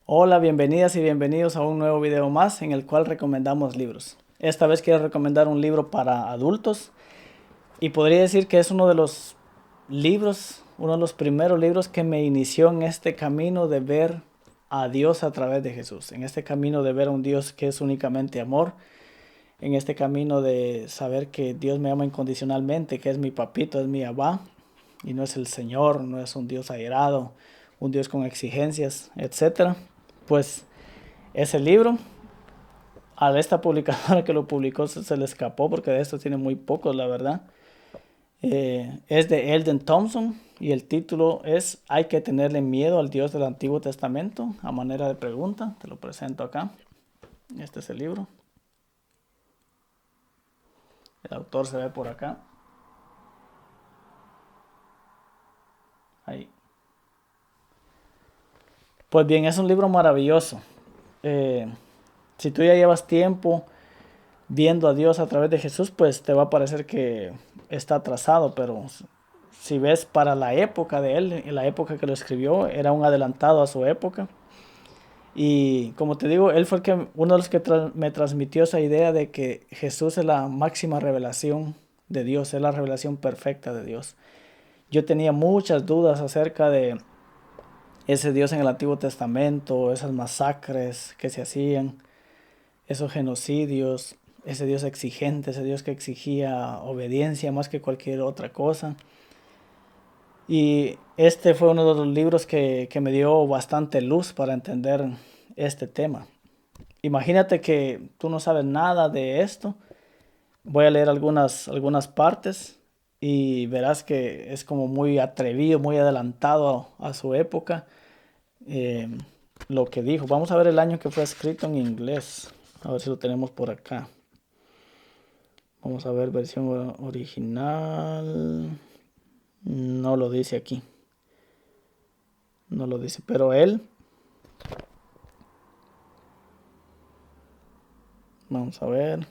Hola, bienvenidas y bienvenidos a un nuevo video más en el cual recomendamos libros. Esta vez quiero recomendar un libro para adultos y podría decir que es uno de los libros, uno de los primeros libros que me inició en este camino de ver a Dios a través de Jesús, en este camino de ver a un Dios que es únicamente amor, en este camino de saber que Dios me ama incondicionalmente, que es mi papito, es mi abba y no es el Señor, no es un Dios airado, un Dios con exigencias, etcétera. Pues ese libro, a esta publicadora que lo publicó se le escapó porque de esto tiene muy pocos, la verdad. Es de Eldon Thompson y el título es Hay que tenerle miedo al Dios del Antiguo Testamento, a manera de pregunta. Te lo presento acá. Este es el libro. El autor se ve por acá. Ahí. Pues bien, es un libro maravilloso. Eh, si tú ya llevas tiempo viendo a Dios a través de Jesús, pues te va a parecer que está atrasado, pero si ves para la época de él, en la época que lo escribió, era un adelantado a su época. Y como te digo, él fue uno de los que me transmitió esa idea de que Jesús es la máxima revelación de Dios, es la revelación perfecta de Dios. Yo tenía muchas dudas acerca de ese Dios en el Antiguo Testamento, esas masacres que se hacían, esos genocidios, ese Dios exigente, ese Dios que exigía obediencia más que cualquier otra cosa. Y este fue uno de los libros que me dio bastante luz para entender este tema. Imagínate que tú no sabes nada de esto. Voy a leer algunas partes y verás que es como muy atrevido, muy adelantado a su época. eh, lo que dijo. Vamos a ver el año que fue escrito en inglés. A ver si lo tenemos por acá. Vamos a ver versión original. No lo dice aquí. No lo dice. Pero él. Vamos a ver.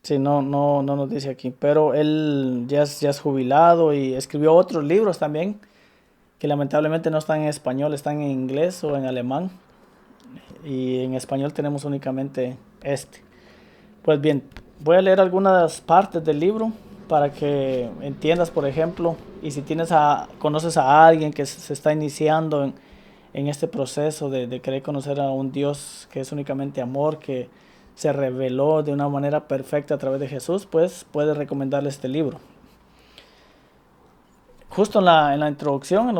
Sí, no nos dice aquí. Pero él ya es jubilado y escribió otros libros también. Que lamentablemente no están en español. Están en inglés o en alemán. Y en español tenemos únicamente este. Pues bien, voy a leer algunas partes del libro para que entiendas, por ejemplo, y si conoces a alguien que se está iniciando en este proceso de querer conocer a un Dios que es únicamente amor, que se reveló de una manera perfecta a través de Jesús, pues puedes recomendarle este libro. Justo en la introducción, en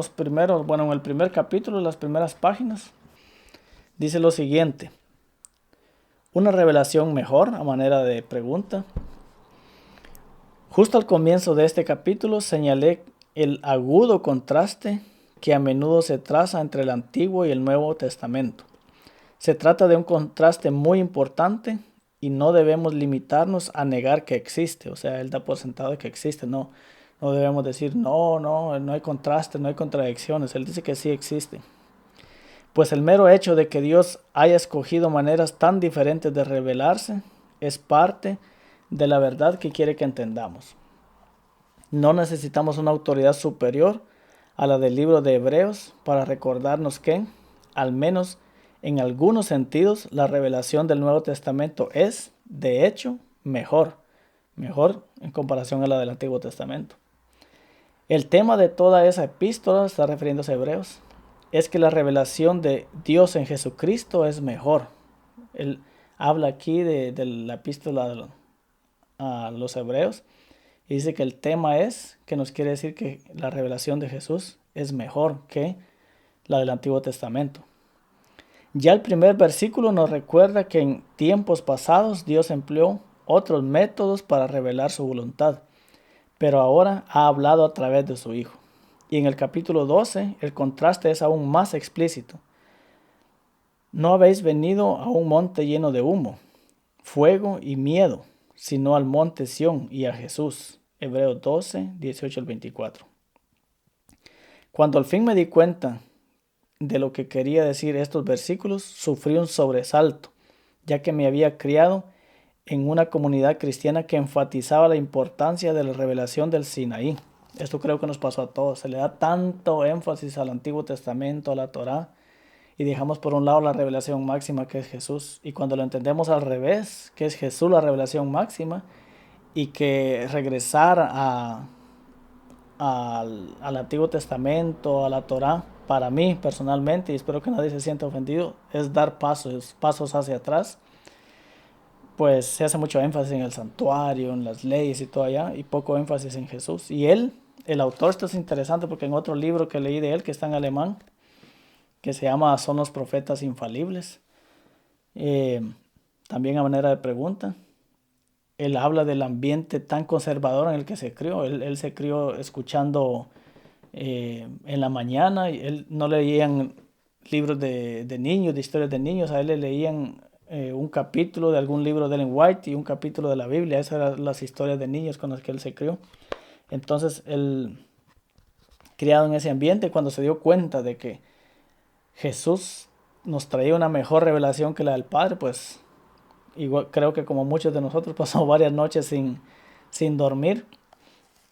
el primer capítulo, las primeras páginas, dice lo siguiente. Una revelación mejor, a manera de pregunta. Justo al comienzo de este capítulo señalé el agudo contraste que a menudo se traza entre el Antiguo y el Nuevo Testamento. Se trata de un contraste muy importante y no debemos limitarnos a negar que existe. O sea, él da por sentado que existe. No debemos decir no hay contraste, no hay contradicciones. Él dice que sí existe. Pues el mero hecho de que Dios haya escogido maneras tan diferentes de revelarse es parte de la verdad que quiere que entendamos. No necesitamos una autoridad superior a la del libro de Hebreos para recordarnos que, al menos en algunos sentidos, la revelación del Nuevo Testamento es, de hecho, mejor en comparación a la del Antiguo Testamento. El tema de toda esa epístola, está refiriéndose a Hebreos, es que la revelación de Dios en Jesucristo es mejor. Él habla aquí de la epístola a los Hebreos y dice que el tema es, que nos quiere decir que la revelación de Jesús es mejor que la del Antiguo Testamento. Ya el primer versículo nos recuerda que en tiempos pasados Dios empleó otros métodos para revelar su voluntad, pero ahora ha hablado a través de su Hijo. Y en el capítulo 12 el contraste es aún más explícito. No habéis venido a un monte lleno de humo, fuego y miedo, sino al monte Sión y a Jesús. Hebreos 12, 18 al 24. Cuando al fin me di cuenta de lo que quería decir estos versículos, sufrí un sobresalto, ya que me había criado en una comunidad cristiana que enfatizaba la importancia de la revelación del Sinaí. Esto creo que nos pasó a todos. Se le da tanto énfasis al Antiguo Testamento, a la Torá, y dejamos por un lado la revelación máxima que es Jesús. Y cuando lo entendemos al revés, que es Jesús la revelación máxima, y que regresar al Antiguo Testamento, a la Torá, para mí personalmente, y espero que nadie se sienta ofendido, es dar pasos hacia atrás. Pues se hace mucho énfasis en el santuario, en las leyes y todo allá, y poco énfasis en Jesús. Y él, el autor, esto es interesante porque en otro libro que leí de él, que está en alemán, que se llama Son los profetas infalibles, eh, también a manera de pregunta, él habla del ambiente tan conservador en el que se crió. Él se crió escuchando en la mañana, y él no leían libros de niños, de historias de niños, a él le leían un capítulo de algún libro de Ellen White y un capítulo de la Biblia. Esas eran las historias de niños con las que él se crió. Entonces él, criado en ese ambiente, cuando se dio cuenta de que Jesús nos traía una mejor revelación que la del Padre, pues igual, creo que como muchos de nosotros pasó varias noches sin dormir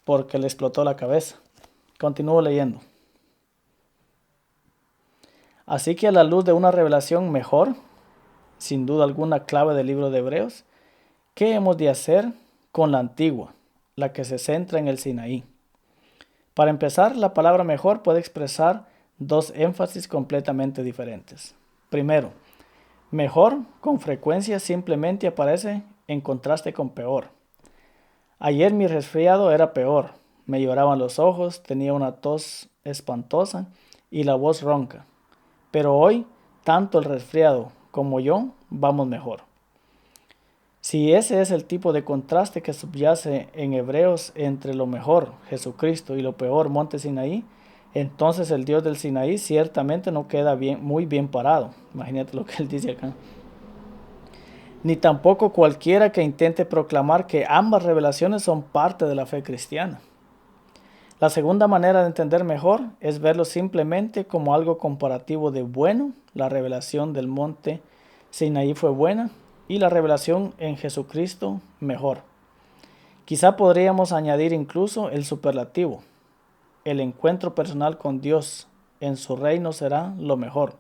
porque le explotó la cabeza. Continúo leyendo. Así que a la luz de una revelación mejor, sin duda alguna clave del libro de Hebreos, ¿qué hemos de hacer con la antigua, la que se centra en el Sinaí? Para empezar, la palabra mejor puede expresar dos énfasis completamente diferentes. Primero, mejor con frecuencia simplemente aparece en contraste con peor. Ayer mi resfriado era peor, me lloraban los ojos, tenía una tos espantosa y la voz ronca. Pero hoy, tanto el resfriado como yo vamos mejor. Si ese es el tipo de contraste que subyace en Hebreos entre lo mejor, Jesucristo, y lo peor, Monte Sinaí, entonces el Dios del Sinaí ciertamente no queda muy bien parado. Imagínate lo que él dice acá. Ni tampoco cualquiera que intente proclamar que ambas revelaciones son parte de la fe cristiana. La segunda manera de entender mejor es verlo simplemente como algo comparativo de bueno. La revelación del monte Sinaí fue buena y la revelación en Jesucristo mejor. Quizá podríamos añadir incluso el superlativo. El encuentro personal con Dios en su reino será lo mejor.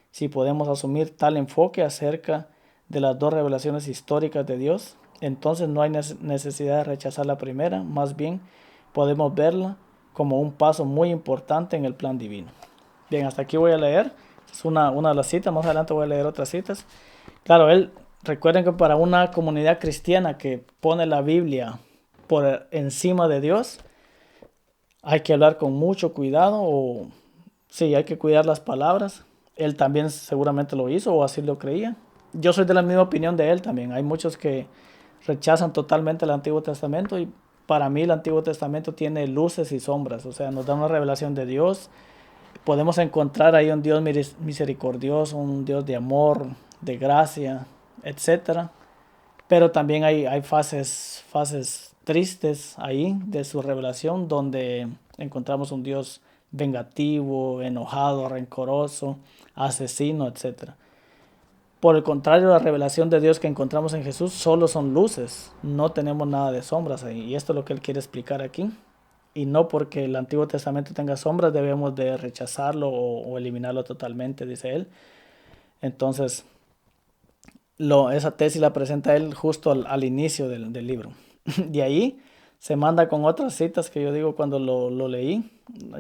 Si podemos asumir tal enfoque acerca de las dos revelaciones históricas de Dios, entonces no hay necesidad de rechazar la primera, más bien podemos verla como un paso muy importante en el plan divino. Bien, hasta aquí voy a leer. Es una de las citas, más adelante voy a leer otras citas. Claro, recuerden que para una comunidad cristiana que pone la Biblia por encima de Dios, hay que hablar con mucho cuidado, o sí, hay que cuidar las palabras. Él también seguramente lo hizo o así lo creía. Yo soy de la misma opinión de él también. Hay muchos que rechazan totalmente el Antiguo Testamento, y para mí el Antiguo Testamento tiene luces y sombras. O sea, nos da una revelación de Dios. Podemos encontrar ahí un Dios misericordioso, un Dios de amor, de gracia, etcétera. Pero también hay fases tristes ahí de su revelación, donde encontramos un Dios vengativo, enojado, rencoroso, asesino, etcétera. Por el contrario, la revelación de Dios que encontramos en Jesús solo son luces, no tenemos nada de sombras ahí. Y esto es lo que él quiere explicar aquí. Y no porque el Antiguo Testamento tenga sombras debemos de rechazarlo o eliminarlo totalmente, dice él. Entonces, esa tesis la presenta él justo al inicio del libro. De ahí se manda con otras citas que yo digo cuando lo leí.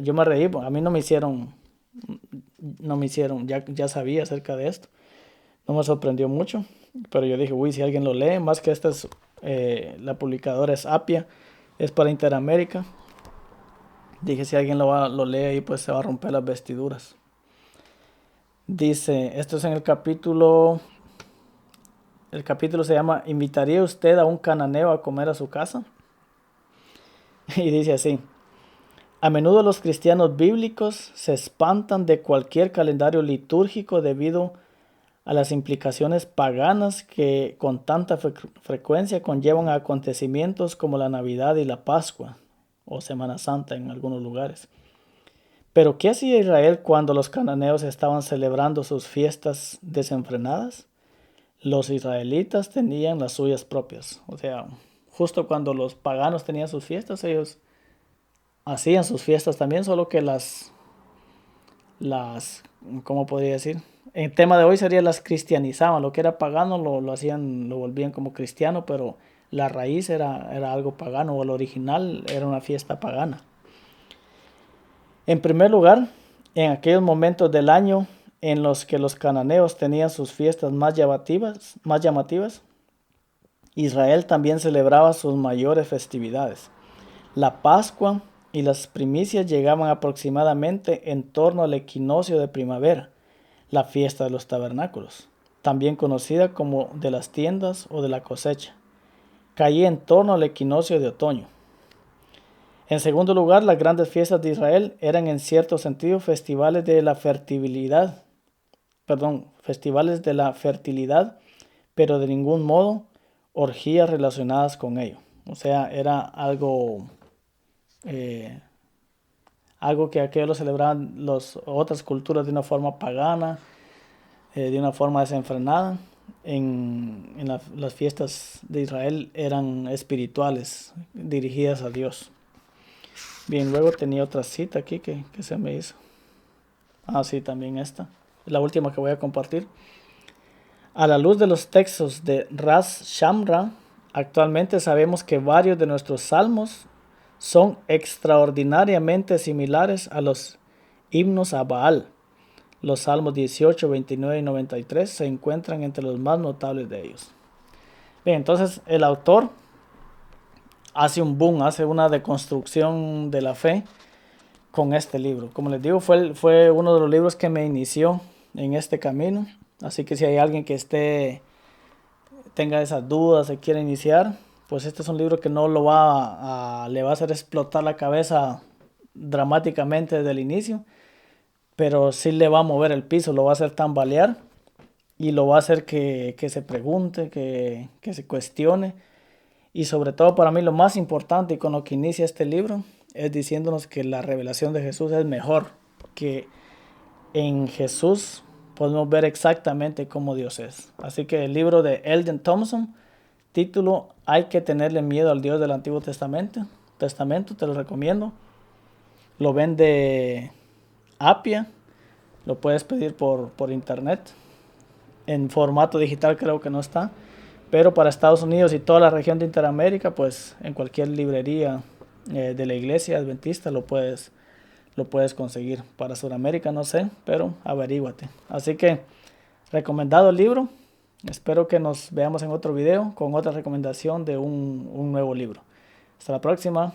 Yo me reí, a mí no me hicieron, ya sabía acerca de esto. No me sorprendió mucho, pero yo dije, uy, si alguien lo lee, más que esta es, la publicadora es Apia, es para Interamérica. Dije, si alguien lo lee ahí, pues se va a romper las vestiduras. Dice, esto es en el capítulo se llama ¿Invitaría usted a un cananeo a comer a su casa? Y dice así: a menudo los cristianos bíblicos se espantan de cualquier calendario litúrgico debido a las implicaciones paganas que con tanta frecuencia conllevan a acontecimientos como la Navidad y la Pascua, o Semana Santa en algunos lugares. Pero ¿qué hacía Israel cuando los cananeos estaban celebrando sus fiestas desenfrenadas? Los israelitas tenían las suyas propias. O sea, justo cuando los paganos tenían sus fiestas, ellos hacían sus fiestas también, solo que las ¿cómo podría decir? El tema de hoy sería las cristianizaban, lo que era pagano lo volvían como cristiano, pero la raíz era algo pagano, o el original era una fiesta pagana. En primer lugar, en aquellos momentos del año en los que los cananeos tenían sus fiestas más llamativas, Israel también celebraba sus mayores festividades. La Pascua y las primicias llegaban aproximadamente en torno al equinoccio de primavera, la fiesta de los tabernáculos, también conocida como de las tiendas o de la cosecha. Caía en torno al equinoccio de otoño. En segundo lugar, las grandes fiestas de Israel eran en cierto sentido festivales de la fertilidad, pero de ningún modo orgías relacionadas con ello. O sea, era algo que aquellos lo celebraban otras culturas de una forma pagana, de una forma desenfrenada. Las fiestas de Israel eran espirituales, dirigidas a Dios. Bien, luego tenía otra cita aquí que se me hizo. Sí, también esta. La última que voy a compartir. A la luz de los textos de Ras Shamra, actualmente sabemos que varios de nuestros salmos son extraordinariamente similares a los himnos a Baal. Los salmos 18, 29 y 93 se encuentran entre los más notables de ellos. Bien, entonces el autor hace un boom, hace una deconstrucción de la fe con este libro. Como les digo, fue uno de los libros que me inició en este camino. Así que si hay alguien que tenga esas dudas, se quiere iniciar, pues este es un libro que no le va a hacer explotar la cabeza dramáticamente desde el inicio, pero sí le va a mover el piso, lo va a hacer tambalear y lo va a hacer que se pregunte, que se cuestione. Y sobre todo para mí lo más importante y con lo que inicia este libro es diciéndonos que la revelación de Jesús es mejor, que en Jesús podemos ver exactamente cómo Dios es. Así que el libro de Eldon Thompson, título Hay que tenerle miedo al Dios del Antiguo Testamento, te lo recomiendo. Lo vende Apia, lo puedes pedir por internet. En formato digital creo que no está, pero para Estados Unidos y toda la región de Interamérica, pues en cualquier librería de la iglesia adventista lo puedes conseguir. Para Sudamérica no sé, pero averíguate. Así que recomendado el libro. Espero que nos veamos en otro video con otra recomendación de un nuevo libro. Hasta la próxima.